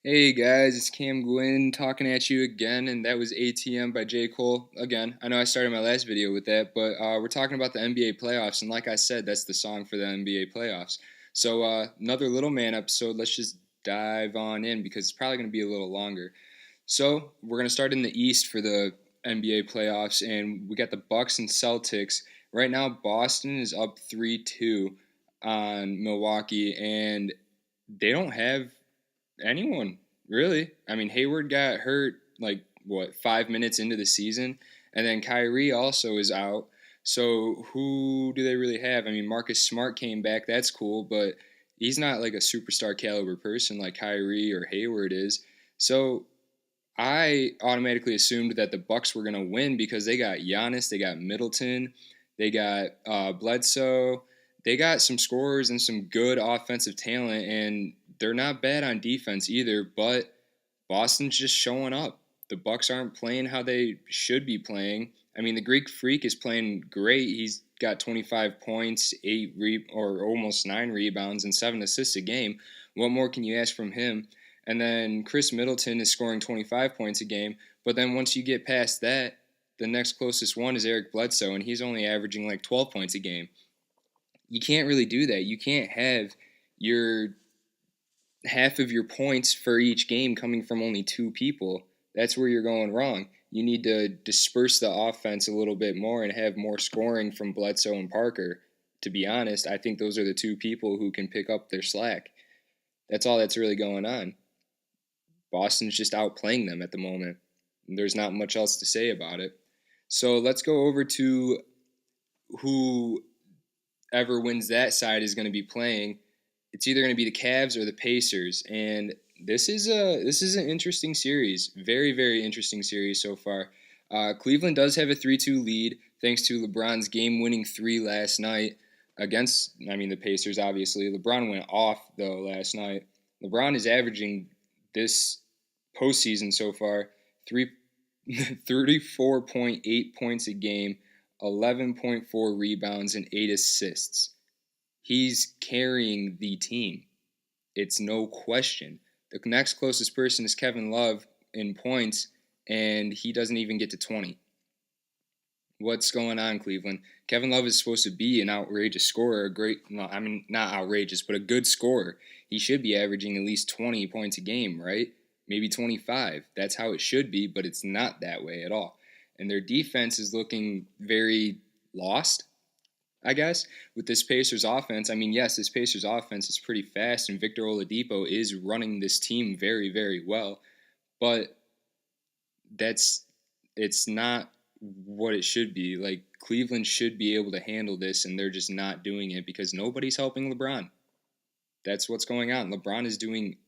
Hey guys, it's Cam Gwynn talking at you again, and that was ATM by J. Cole. Again, I know I started my last video with that, but we're talking about the NBA playoffs, and like I said, that's the song for the NBA playoffs. So, another Little Man episode, let's just dive on in because it's probably going to be a little longer. So, we're going to start in the East for the NBA playoffs, and we got the Bucks and Celtics. Right now, Boston is up 3-2 on Milwaukee, and they don't have anyone really. I mean, Hayward got hurt like what 5 minutes into the season, and then Kyrie also is out. So who do they really have? I mean, Marcus Smart came back. That's cool, but he's not like a superstar caliber person like Kyrie or Hayward is. So I automatically assumed that the Bucks were gonna win because they got Giannis, they got Middleton, they got Bledsoe, they got some scorers and some good offensive talent, and they're not bad on defense either. But Boston's just showing up. The Bucks aren't playing how they should be playing. I mean, the Greek Freak is playing great. He's got 25 points, or almost 9 rebounds, and 7 assists a game. What more can you ask from him? And then Chris Middleton is scoring 25 points a game. But then once you get past that, the next closest one is Eric Bledsoe, and he's only averaging like 12 points a game. You can't really do that. You can't have your half of your points for each game coming from only two people. That's where you're going wrong. You need to disperse the offense a little bit more and have more scoring from Bledsoe and Parker. To be honest, I think those are the two people who can pick up their slack. That's all that's really going on. Boston's just outplaying them at the moment. There's not much else to say about it. So let's go over to whoever wins that side is going to be playing. It's either going to be the Cavs or the Pacers, and this is an interesting series. Very very interesting series so far. Cleveland does have a 3-2 lead thanks to LeBron's game-winning three last night against, I mean, the Pacers. Obviously, LeBron went off though last night. LeBron is averaging this postseason so far three 34.8 points a game, 11.4 rebounds, and 8 assists. He's carrying the team. It's no question. The next closest person is Kevin Love in points, and he doesn't even get to 20. What's going on, Cleveland? Kevin Love is supposed to be an outrageous scorer, a great, no, I mean, not outrageous, but a good scorer. He should be averaging at least 20 points a game, right? Maybe 25. That's how it should be, but it's not that way at all. And their defense is looking very lost, I guess, with this Pacers offense. I mean, yes, this Pacers offense is pretty fast, and Victor Oladipo is running this team very, very well, but that's it's not what it should be. Like, Cleveland should be able to handle this, and they're just not doing it because nobody's helping LeBron. That's what's going on. LeBron is doing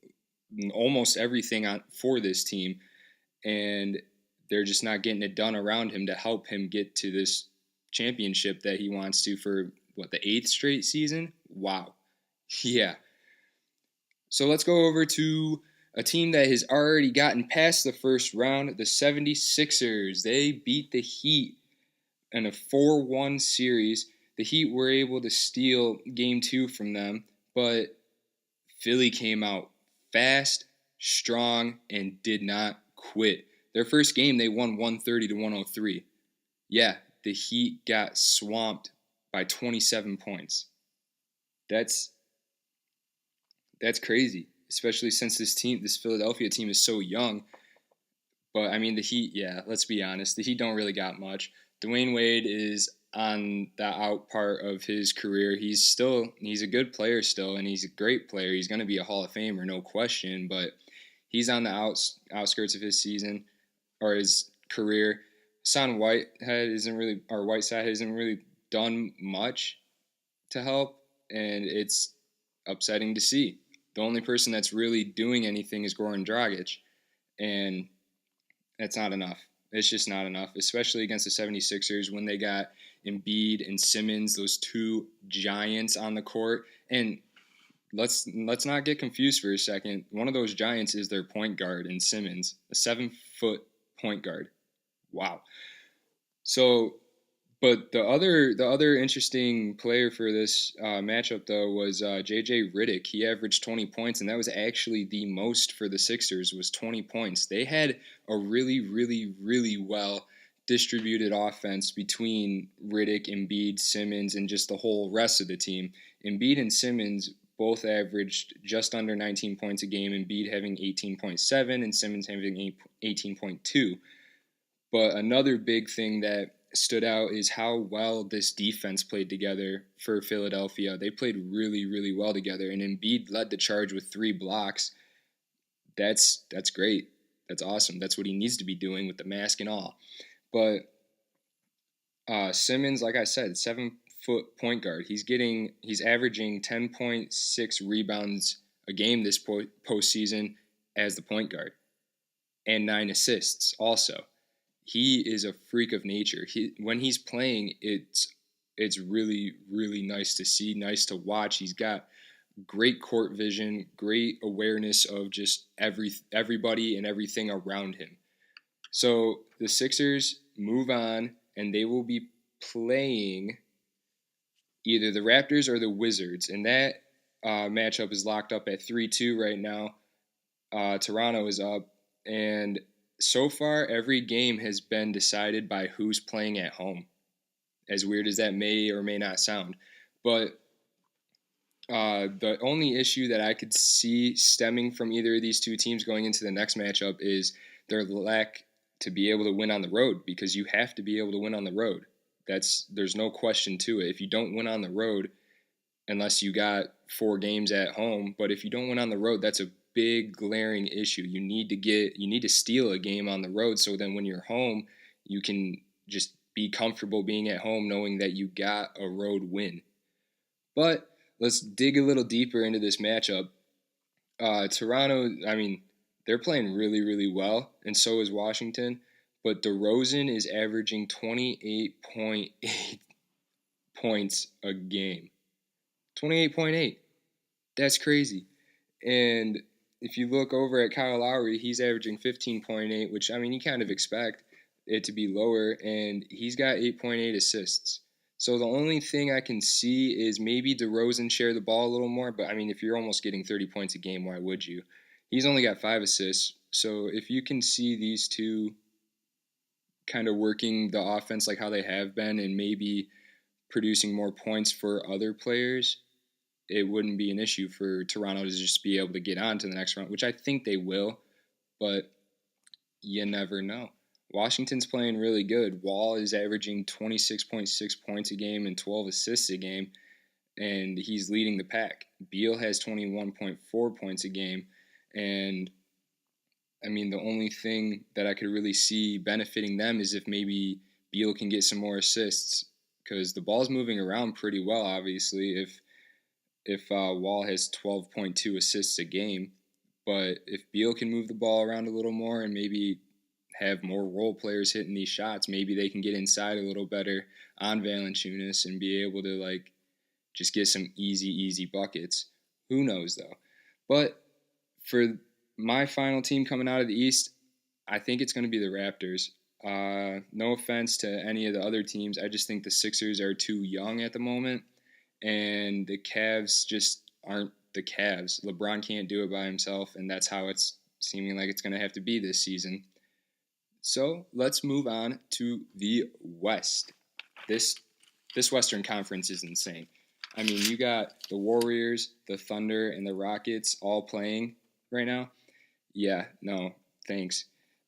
almost everything for this team, and they're just not getting it done around him to help him get to this championship that he wants to for what, the eighth straight season. Wow. Yeah. So let's go over to a team that has already gotten past the first round, the 76ers. They beat the Heat in a 4-1 series. The Heat were able to steal game 2 from them, but Philly came out fast, strong, and did not quit. Their first game, they won 130 to 103. Yeah, the Heat got swamped by 27 points. That's crazy, especially since this Philadelphia team is so young. But I mean, the Heat, yeah, let's be honest, the Heat don't really got much. Dwayne Wade is on the out part of his career. He's a good player still, and he's a great player. He's going to be a Hall of Famer, no question. But he's on the outskirts of his season or his career. Whiteside hasn't really done much to help, and it's upsetting to see. The only person that's really doing anything is Goran Dragic, and that's not enough. It's just not enough, especially against the 76ers when they got Embiid and Simmons, those two giants on the court. And let's not get confused for a second. One of those giants is their point guard in Simmons, a 7-foot point guard. Wow. So But the other interesting player for this matchup though was JJ Redick. He averaged 20 points, and that was actually the most for the Sixers was 20 points. They had a really, really, really well distributed offense between Riddick, Embiid, Simmons, and just the whole rest of the team. Embiid and Simmons both averaged just under 19 points a game. Embiid having 18.7 and Simmons having 18.2. But another big thing that stood out is how well this defense played together for Philadelphia. They played really, really well together, and Embiid led the charge with 3 blocks. That's great. That's awesome. That's what he needs to be doing with the mask and all. But Simmons, like I said, 7-foot point guard. He's averaging 10.6 rebounds a game this postseason as the point guard, and 9 assists also. He is a freak of nature. When he's playing, it's really, really nice to see, nice to watch. He's got great court vision, great awareness of just everybody and everything around him. So the Sixers move on, and they will be playing either the Raptors or the Wizards, and that matchup is locked up at 3-2 right now. Toronto is up, and so far every game has been decided by who's playing at home. As weird as that may or may not sound, but the only issue that I could see stemming from either of these two teams going into the next matchup is their lack to be able to win on the road, because you have to be able to win on the road. There's no question to it. If you don't win on the road, unless you got 4 games at home, but if you don't win on the road, that's a big glaring issue. You need to steal a game on the road, so then when you're home, you can just be comfortable being at home knowing that you got a road win. But let's dig a little deeper into this matchup. Toronto, I mean, they're playing really, really well, and so is Washington. But DeRozan is averaging 28.8 points a game. 28.8. That's crazy. And if you look over at Kyle Lowry, he's averaging 15.8, which, I mean, you kind of expect it to be lower, and he's got 8.8 assists. So the only thing I can see is maybe DeRozan share the ball a little more, but I mean, if you're almost getting 30 points a game, why would you? He's only got 5 assists. So if you can see these two kind of working the offense like how they have been and maybe producing more points for other players, it wouldn't be an issue for Toronto to just be able to get on to the next round, which I think they will, but you never know. Washington's playing really good. Wall is averaging 26.6 points a game and 12 assists a game, and he's leading the pack. Beal has 21.4 points a game, and I mean, the only thing that I could really see benefiting them is if maybe Beal can get some more assists, because the ball's moving around pretty well, obviously, if Wall has 12.2 assists a game. But if Beal can move the ball around a little more and maybe have more role players hitting these shots, maybe they can get inside a little better on Valanciunas and be able to, like, just get some easy buckets. Who knows, though? But for my final team coming out of the East, I think it's going to be the Raptors. No offense to any of the other teams. I just think the Sixers are too young at the moment, and the Cavs just aren't the Cavs. LeBron can't do it by himself, and that's how it's seeming like it's going to have to be this season. So let's move on to the West. This Western Conference is insane. I mean, you got the Warriors, the Thunder, and the Rockets all playing right now. Yeah, no, thanks.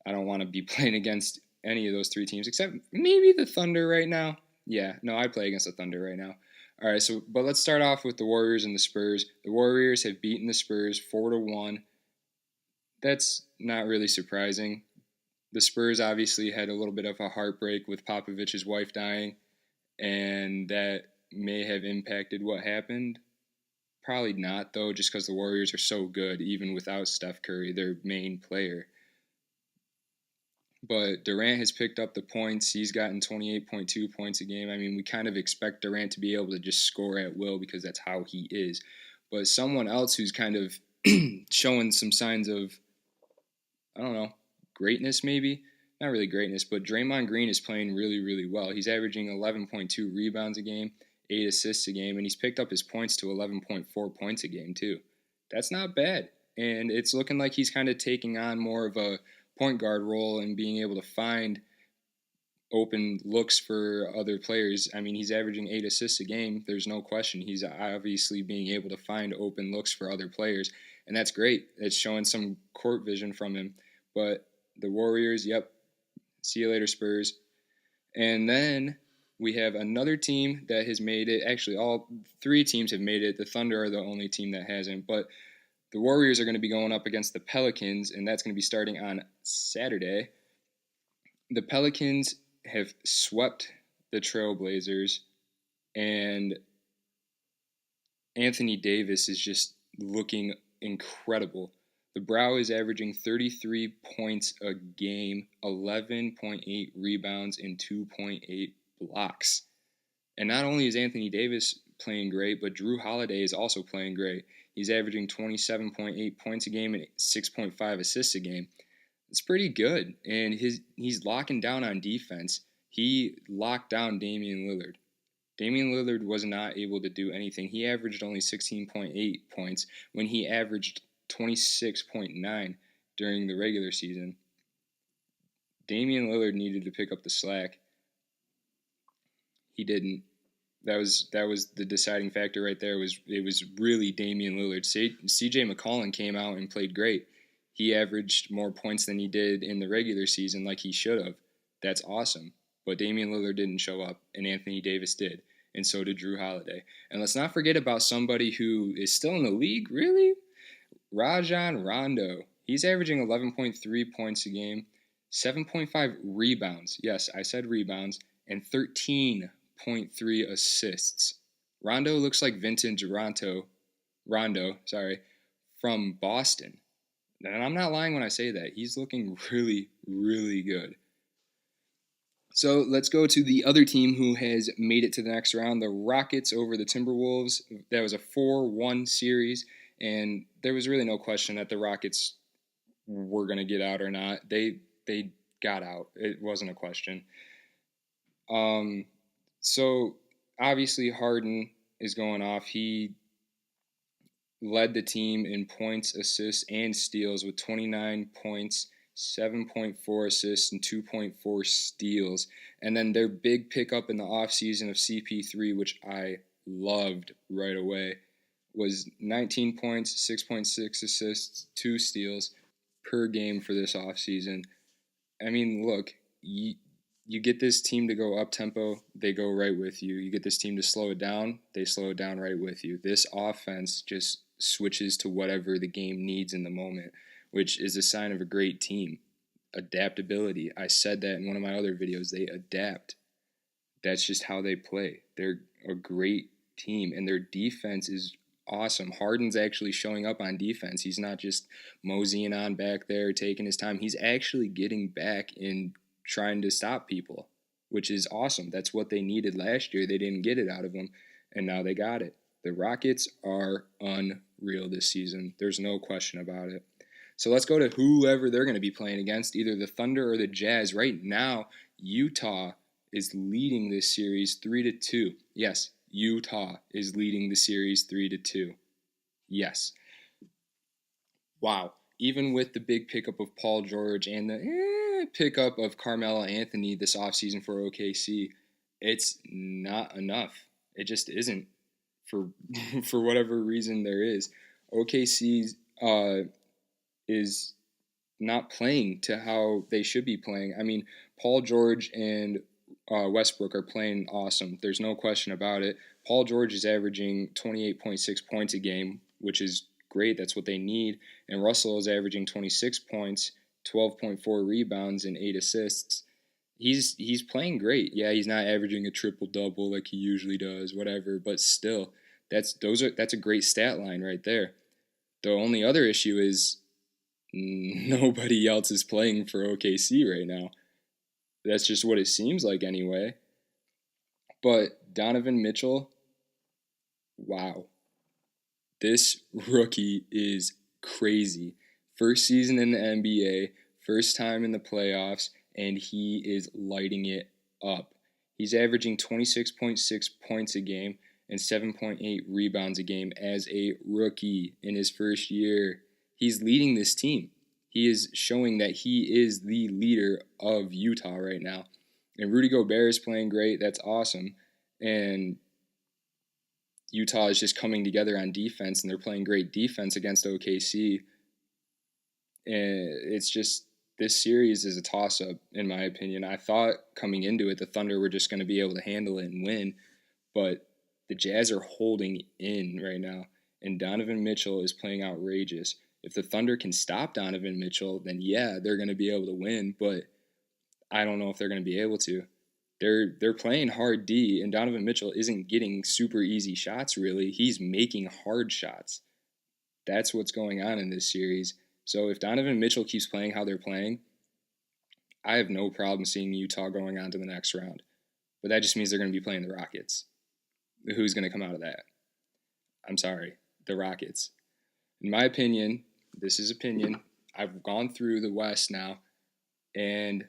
I don't want to be playing against any of those 3 teams, except maybe the Thunder right now. Yeah, no, I play against the Thunder right now. All right, but let's start off with the Warriors and the Spurs. The Warriors have beaten the Spurs 4-1. That's not really surprising. The Spurs obviously had a little bit of a heartbreak with Popovich's wife dying, and that may have impacted what happened. Probably not, though, just because the Warriors are so good, even without Steph Curry, their main player. But Durant has picked up the points. He's gotten 28.2 points a game. I mean, we kind of expect Durant to be able to just score at will because that's how he is. But someone else who's kind of showing some signs of, I don't know, greatness maybe? not really greatness, but Draymond Green is playing really, really well. He's averaging 11.2 rebounds a game, 8 assists a game, and he's picked up his points to 11.4 points a game, too. That's not bad. And it's looking like he's kind of taking on more of a point guard role and being able to find open looks for other players. I mean, he's averaging 8 assists a game. There's no question. He's obviously being able to find open looks for other players, and that's great. It's showing some court vision from him. But the Warriors, yep, see you later, Spurs. And then we have another team that has made it. Actually, all 3 teams have made it. The Thunder are the only team that hasn't. But the Warriors are going to be going up against the Pelicans, and that's going to be starting on Saturday. The Pelicans have swept the Trailblazers, and Anthony Davis is just looking incredible. The Brow is averaging 33 points a game, 11.8 rebounds, and 2.8 blocks. And not only is Anthony Davis playing great, but Drew Holiday is also playing great. He's averaging 27.8 points a game and 6.5 assists a game. It's pretty good, and he's locking down on defense. He locked down Damian Lillard. Damian Lillard was not able to do anything. He averaged only 16.8 points when he averaged 26.9 during the regular season. Damian Lillard needed to pick up the slack. He didn't. That was the deciding factor right there. It was really Damian Lillard. C.J. McCollum came out and played great. He averaged more points than he did in the regular season, like he should have. That's awesome. But Damian Lillard didn't show up, and Anthony Davis did, and so did Drew Holiday. And let's not forget about somebody who is still in the league, really? Rajon Rondo. He's averaging 11.3 points a game, 7.5 rebounds. Yes, I said rebounds, and 13.3 assists. Rondo looks like vintage Rondo, from Boston. And I'm not lying when I say that. He's looking really, really good. So let's go to the other team who has made it to the next round, the Rockets over the Timberwolves. That was a 4-1 series, and there was really no question that the Rockets were going to get out or not. They got out. It wasn't a question. So obviously Harden is going off. He led the team in points, assists, and steals with 29 points, 7.4 assists, and 2.4 steals. And then their big pickup in the offseason of CP3, which I loved right away, was 19 points, 6.6 assists, 2 steals per game for this offseason. I mean, look, you get this team to go up-tempo, they go right with you. You get this team to slow it down, they slow it down right with you. This offense just switches to whatever the game needs in the moment, which is a sign of a great team. Adaptability. I said that in one of my other videos. They adapt. That's just how they play. They're a great team, and their defense is awesome. Harden's actually showing up on defense. He's not just moseying on back there, taking his time. He's actually getting back and trying to stop people, which is awesome. That's what they needed last year. They didn't get it out of him, and now they got it. The Rockets are unreal this season. There's no question about it. So let's go to whoever they're going to be playing against, either the Thunder or the Jazz. Right now, Utah is leading this series 3-2. Yes, Utah is leading the series 3-2. Yes. Wow. Even with the big pickup of Paul George and the pickup of Carmelo Anthony this offseason for OKC, it's not enough. It just isn't. For whatever reason there is. OKC is not playing to how they should be playing. I mean, Paul George and Westbrook are playing awesome. There's no question about it. Paul George is averaging 28.6 points a game, which is great. That's what they need. And Russell is averaging 26 points, 12.4 rebounds, and 8 assists. He's playing great. Yeah, he's not averaging a triple-double like he usually does, whatever, but still, that's a great stat line right there. The only other issue is nobody else is playing for OKC right now. That's just what it seems like anyway. But Donovan Mitchell, wow. This rookie is crazy. First season in the NBA, first time in the playoffs, and he is lighting it up. He's averaging 26.6 points a game and 7.8 rebounds a game as a rookie in his first year. He's leading this team. He is showing that he is the leader of Utah right now. And Rudy Gobert is playing great. That's awesome. And Utah is just coming together on defense, and they're playing great defense against OKC. And it's just, this series is a toss-up, in my opinion. I thought coming into it, the Thunder were just going to be able to handle it and win, but the Jazz are holding in right now, and Donovan Mitchell is playing outrageous. If the Thunder can stop Donovan Mitchell, then yeah, they're going to be able to win, but I don't know if they're going to be able to. They're playing hard D, and Donovan Mitchell isn't getting super easy shots, really. He's making hard shots. That's what's going on in this series. So if Donovan Mitchell keeps playing how they're playing, I have no problem seeing Utah going on to the next round. But that just means they're going to be playing the Rockets. Who's going to come out of that? I'm sorry, the Rockets. In my opinion, this is opinion, I've gone through the West now, and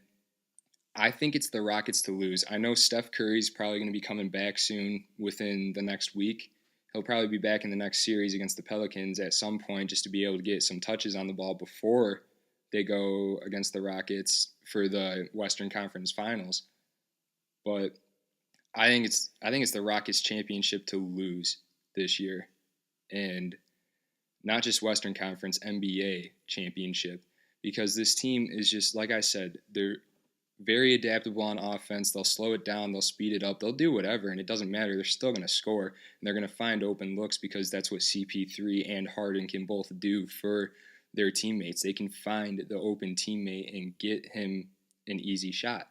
I think it's the Rockets to lose. I know Steph Curry's probably going to be coming back soon within the next week. He'll probably be back in the next series against the Pelicans at some point just to be able to get some touches on the ball before they go against the Rockets for the Western Conference Finals. But I think it's the Rockets championship to lose this year. And not just Western Conference, NBA championship. Because this team is just, like I said, they're very adaptable on offense. They'll slow it down. They'll speed it up. They'll do whatever, and it doesn't matter. They're still going to score, and they're going to find open looks because that's what CP3 and Harden can both do for their teammates. They can find the open teammate and get him an easy shot.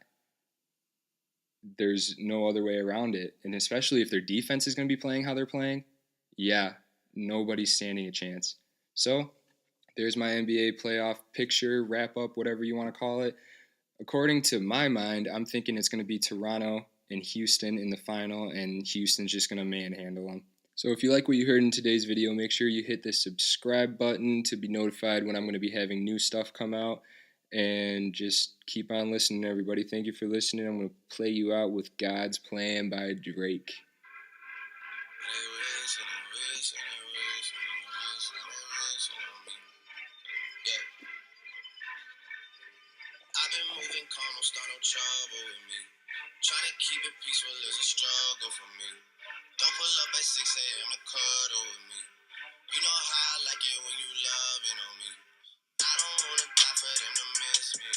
There's no other way around it, and especially if their defense is going to be playing how they're playing, yeah, nobody's standing a chance. So there's my NBA playoff picture, wrap up, whatever you want to call it. According to my mind, I'm thinking it's going to be Toronto and Houston in the final, and Houston's just going to manhandle them. So if you like what you heard in today's video, make sure you hit the subscribe button to be notified when I'm going to be having new stuff come out. And just keep on listening, everybody. Thank you for listening. I'm going to play you out with God's Plan by Drake. I've been moving calm, don't start no trouble with me. Trying to keep it peaceful is a struggle for me. Don't pull up at 6 a.m. to cuddle with me. You know how I like it when you loving on me. I don't wanna die for them to miss me.